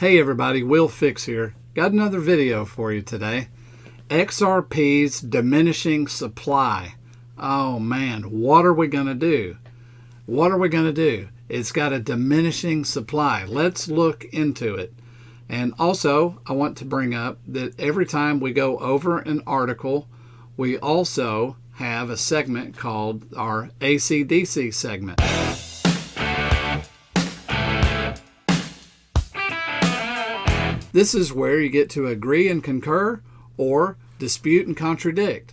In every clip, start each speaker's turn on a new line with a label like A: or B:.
A: Hey everybody, Will Fix here. Got another video for you today. XRP's diminishing supply. Oh man, what are we going to do? What are we going to do? It's got a diminishing supply. Let's look into it. And also, I want to bring up that every time we go over an article, we also have a segment called our AC/DC segment. This is where you get to agree and concur or dispute and contradict.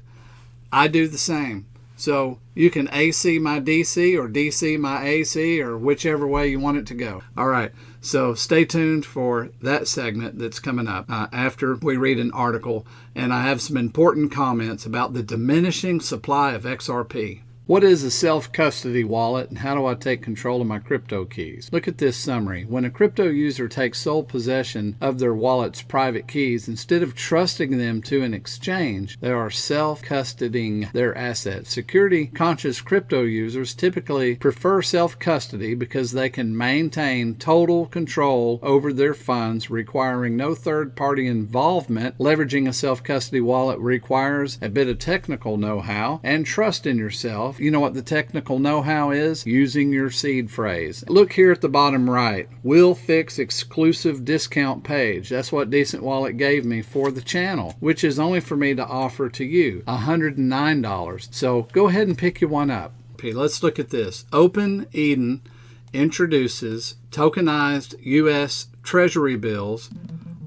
A: I do the same. So you can AC my DC or DC my AC or whichever way you want it to go. All right, so stay tuned for that segment that's coming up after we read an article, and I have some important comments about the diminishing supply of XRP. What is a self-custody wallet and how do I take control of my crypto keys? Look at this summary. When a crypto user takes sole possession of their wallet's private keys, instead of trusting them to an exchange, they are self-custodying their assets. Security-conscious crypto users typically prefer self-custody because they can maintain total control over their funds, requiring no third-party involvement. Leveraging a self-custody wallet requires a bit of technical know-how and trust in yourself. You know what the technical know-how is? Using your seed phrase. Look here at the bottom right. Will Fix exclusive discount page. That's what Decent Wallet gave me for the channel, which is only for me to offer to you. $109. So go ahead and pick you one up. Okay, let's look at this. OpenEden introduces tokenized US Treasury bills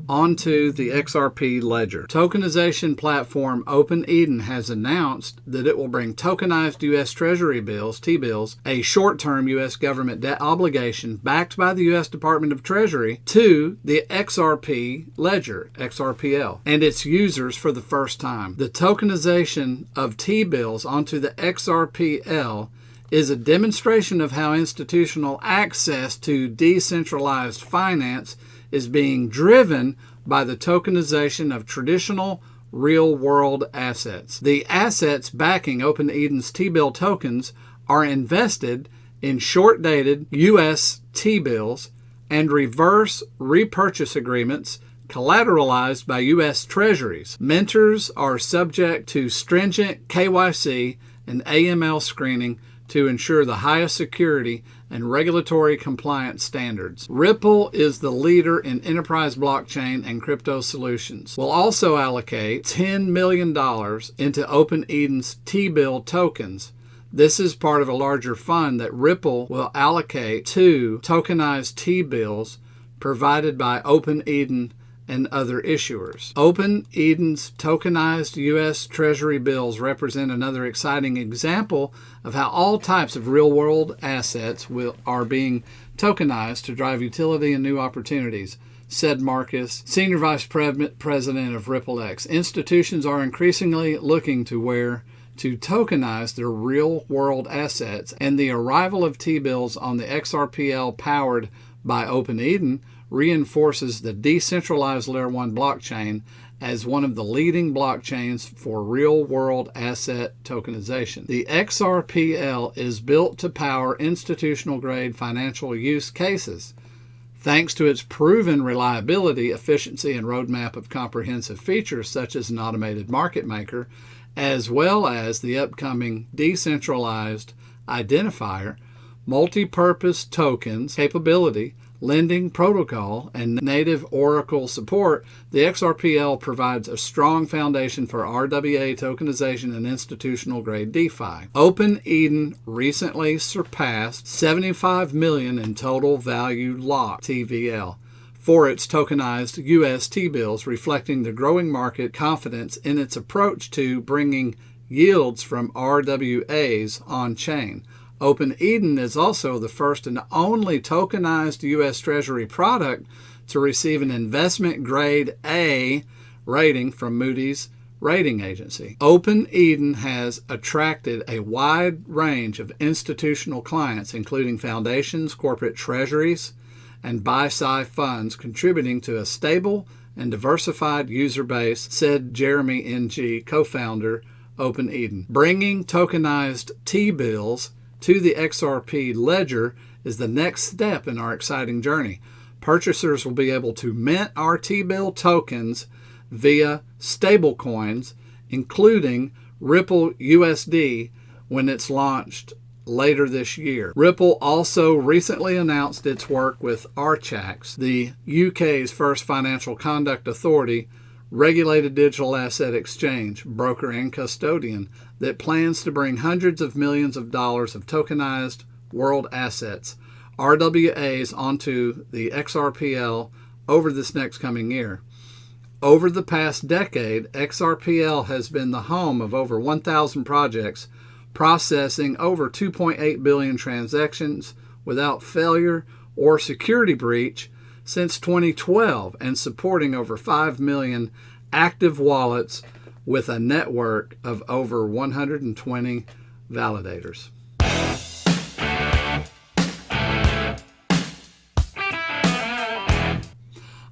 A: onto the XRP Ledger. Tokenization platform OpenEden has announced that it will bring tokenized U.S. Treasury bills, T-bills, a short-term U.S. government debt obligation backed by the U.S. Department of Treasury, to the XRP Ledger, XRPL, and its users for the first time. The tokenization of T-bills onto the XRPL is a demonstration of how institutional access to decentralized finance is being driven by the tokenization of traditional real-world assets. The assets backing OpenEden's T-bill tokens are invested in short-dated U.S. T-bills and reverse repurchase agreements collateralized by U.S. Treasuries. Mentors are subject to stringent KYC and AML screening to ensure the highest security and regulatory compliance standards. Ripple is the leader in enterprise blockchain and crypto solutions. Will also allocate $10 million into OpenEden's T-bill tokens. This is part of a larger fund that Ripple will allocate to tokenized T-bills provided by OpenEden and other issuers. OpenEden's tokenized U.S. Treasury bills represent another exciting example of how all types of real-world assets are being tokenized to drive utility and new opportunities, said Marcus, Senior Vice President of RippleX. Institutions are increasingly looking to where to tokenize their real-world assets, and the arrival of T-bills on the XRPL powered by OpenEden reinforces the decentralized Layer 1 blockchain as one of the leading blockchains for real-world asset tokenization. The XRPL is built to power institutional-grade financial use cases. Thanks to its proven reliability, efficiency, and roadmap of comprehensive features such as an automated market maker, as well as the upcoming decentralized identifier, multi-purpose tokens capability, lending protocol, and native Oracle support, the XRPL provides a strong foundation for RWA tokenization and institutional-grade DeFi. OpenEden recently surpassed $75 million in total value locked TVL for its tokenized U.S. T-bills, reflecting the growing market confidence in its approach to bringing yields from RWAs on-chain. OpenEden is also the first and only tokenized U.S. Treasury product to receive an investment-grade A rating from Moody's rating agency. OpenEden has attracted a wide range of institutional clients, including foundations, corporate treasuries, and buy-side funds, contributing to a stable and diversified user base, said Jeremy Ng, co-founder, OpenEden. Bringing tokenized T-bills to the XRP Ledger is the next step in our exciting journey. Purchasers will be able to mint our T-bill tokens via stablecoins, including Ripple USD, when it's launched later this year. Ripple also recently announced its work with Archax, the UK's first financial conduct authority, regulated digital asset exchange, broker and custodian, that plans to bring hundreds of millions of dollars of tokenized world assets, RWAs, onto the XRPL over this next coming year. Over the past decade, XRPL has been the home of over 1,000 projects, processing over 2.8 billion transactions without failure or security breach since 2012, and supporting over 5 million active wallets with a network of over 120 validators.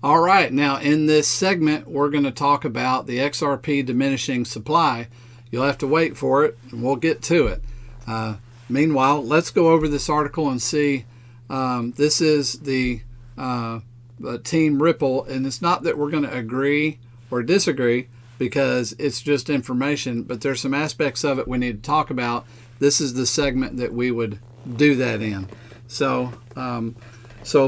A: All right, now in this segment, we're going to talk about the XRP diminishing supply. You'll have to wait for it, and we'll get to it. Meanwhile, let's go over this article and see. This is the Team Ripple, and it's not that we're going to agree or disagree, because it's just information, but there's some aspects of it we need to talk about. This is the segment that we would do that in. So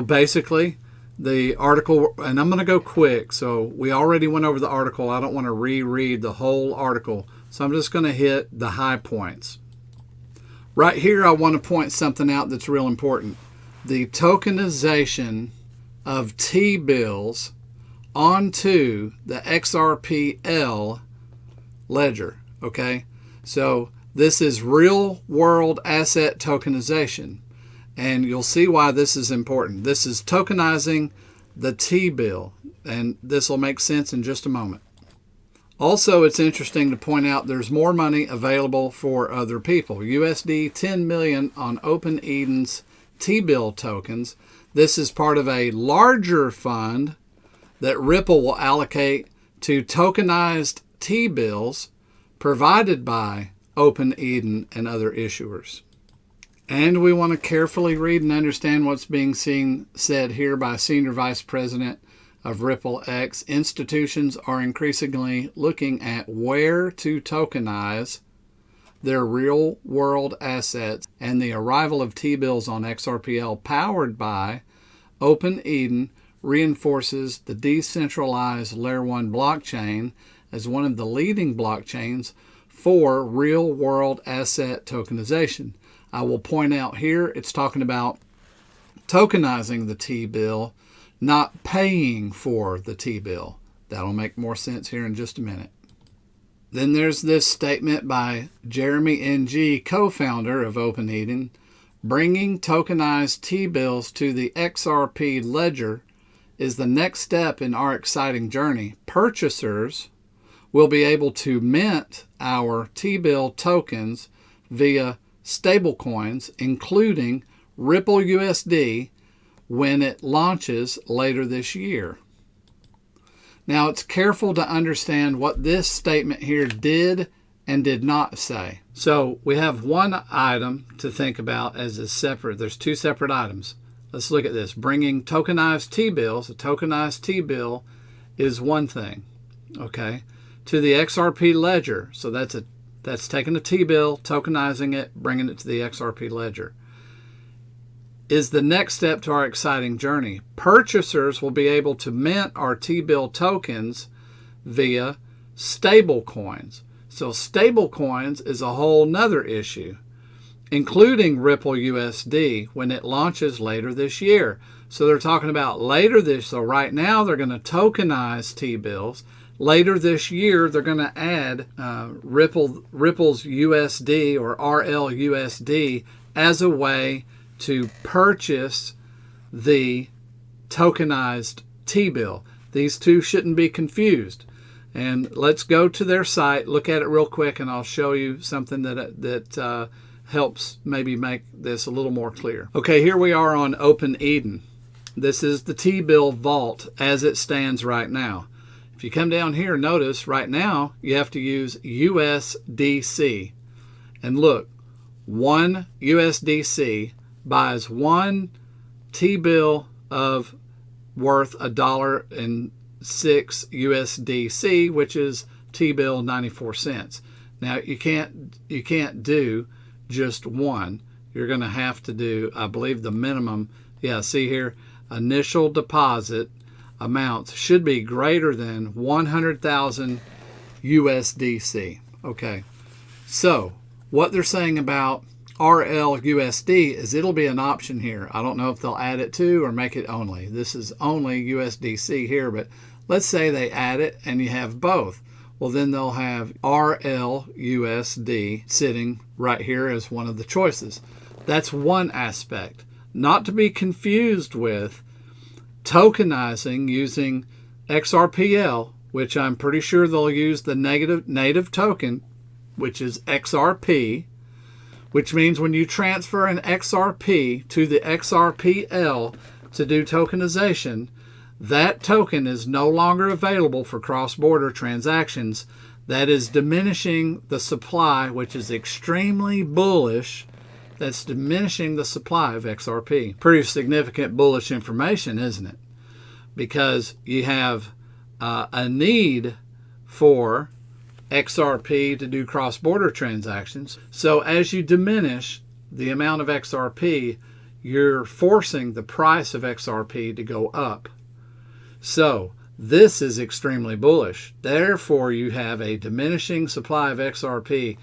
A: basically, the article, and I'm going to go quick. So we already went over the article. I don't want to reread the whole article. So I'm just going to hit the high points. Right here, I want to point something out that's real important. The tokenization of T-bills onto the XRPL ledger. Okay, so this is real world asset tokenization, and you'll see why this is important. This is tokenizing the T-bill, and this will make sense in just a moment. Also, it's interesting to point out there's more money available for other people. USD 10 million on OpenEden's T-bill tokens. This is part of a larger fund that Ripple will allocate to tokenized T-bills provided by OpenEden and other issuers. And we want to carefully read and understand what's being said here by Senior Vice President of Ripple X. Institutions are increasingly looking at where to tokenize their real-world assets, and the arrival of T-bills on XRPL powered by OpenEden reinforces the decentralized Layer 1 blockchain as one of the leading blockchains for real-world asset tokenization. I will point out here it's talking about tokenizing the T-bill, not paying for the T-bill. That'll make more sense here in just a minute. Then there's this statement by Jeremy Ng, co-founder of OpenEden. Bringing tokenized T-bills to the XRP Ledger is the next step in our exciting journey. Purchasers will be able to mint our T-bill tokens via stablecoins, including Ripple USD, when it launches later this year. Now, it's careful to understand what this statement here did and did not say. So we have one item to think about as a separate. There's two separate items. Let's look at this. Bringing tokenized T-bills, a tokenized T-bill is one thing, okay, to the XRP Ledger. So that's taking a T-bill, tokenizing it, bringing it to the XRP Ledger. Is the next step to our exciting journey. Purchasers will be able to mint our T-bill tokens via stable coins. So stable coins is a whole nother issue, including Ripple USD when it launches later this year. So they're talking about later this, so right now they're going to tokenize T-bills. Later this year, they're going to add Ripple's USD or RLUSD as a way to purchase the tokenized T-bill. These two shouldn't be confused. And let's go to their site, look at it real quick, and I'll show you something that helps maybe make this a little more clear. Okay, here we are on OpenEden. This is the T-bill vault as it stands right now. If you come down here, notice right now you have to use USDC. And look, one USDC buys one T-bill of worth $1.06 USDC, which is T-bill 94 cents. Now you can't do just one. You're going to have to do, I believe the minimum, yeah, see here, initial deposit amounts should be greater than 100,000 USDC. Okay, so what they're saying about RLUSD is it'll be an option here. I don't know if they'll add it to or make it only. This is only USDC here, but let's say they add it and you have both. Well, then they'll have RLUSD sitting right here as one of the choices. That's one aspect. Not to be confused with tokenizing using XRPL, which I'm pretty sure they'll use the native token, which is XRP, which means when you transfer an XRP to the XRPL to do tokenization, that token is no longer available for cross-border transactions. That is diminishing the supply, which is extremely bullish. That's diminishing the supply of XRP. Pretty significant bullish information, isn't it? Because you have a need for XRP to do cross-border transactions. So as you diminish the amount of XRP, you're forcing the price of XRP to go up. So this is extremely bullish. Therefore, you have a diminishing supply of XRP,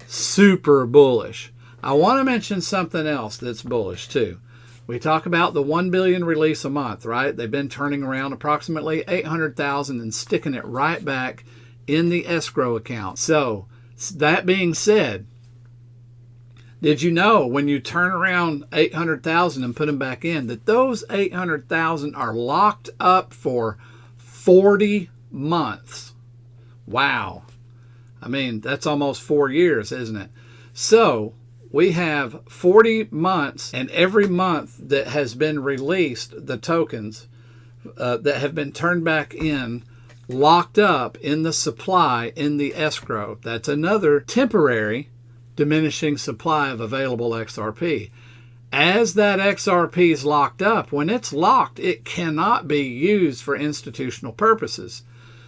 A: super bullish. I want to mention something else that's bullish too. We talk about the 1 billion release a month, right? They've been turning around approximately 800,000 and sticking it right back in the escrow account. So that being said, did you know when you turn around 800,000 and put them back in, that those 800,000 are locked up for 40 months? Wow. I mean, that's almost 4 years, isn't it? So we have 40 months, and every month that has been released, the tokens that have been turned back in, locked up in the supply in the escrow. That's another temporary diminishing supply of available XRP. As that XRP is locked up, when it's locked, it cannot be used for institutional purposes.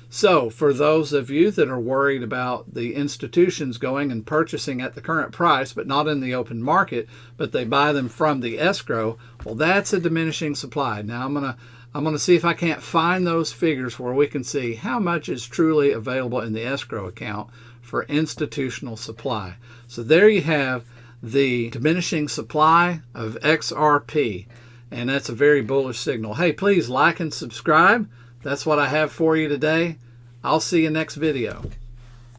A: So for those of you that are worried about the institutions going and purchasing at the current price, but not in the open market, but they buy them from the escrow, well, that's a diminishing supply. Now I'm gonna see if I can't find those figures where we can see how much is truly available in the escrow account for institutional supply. So there you have the diminishing supply of XRP, and that's a very bullish signal. Hey, please like and subscribe. That's what I have for you today. I'll see you next video.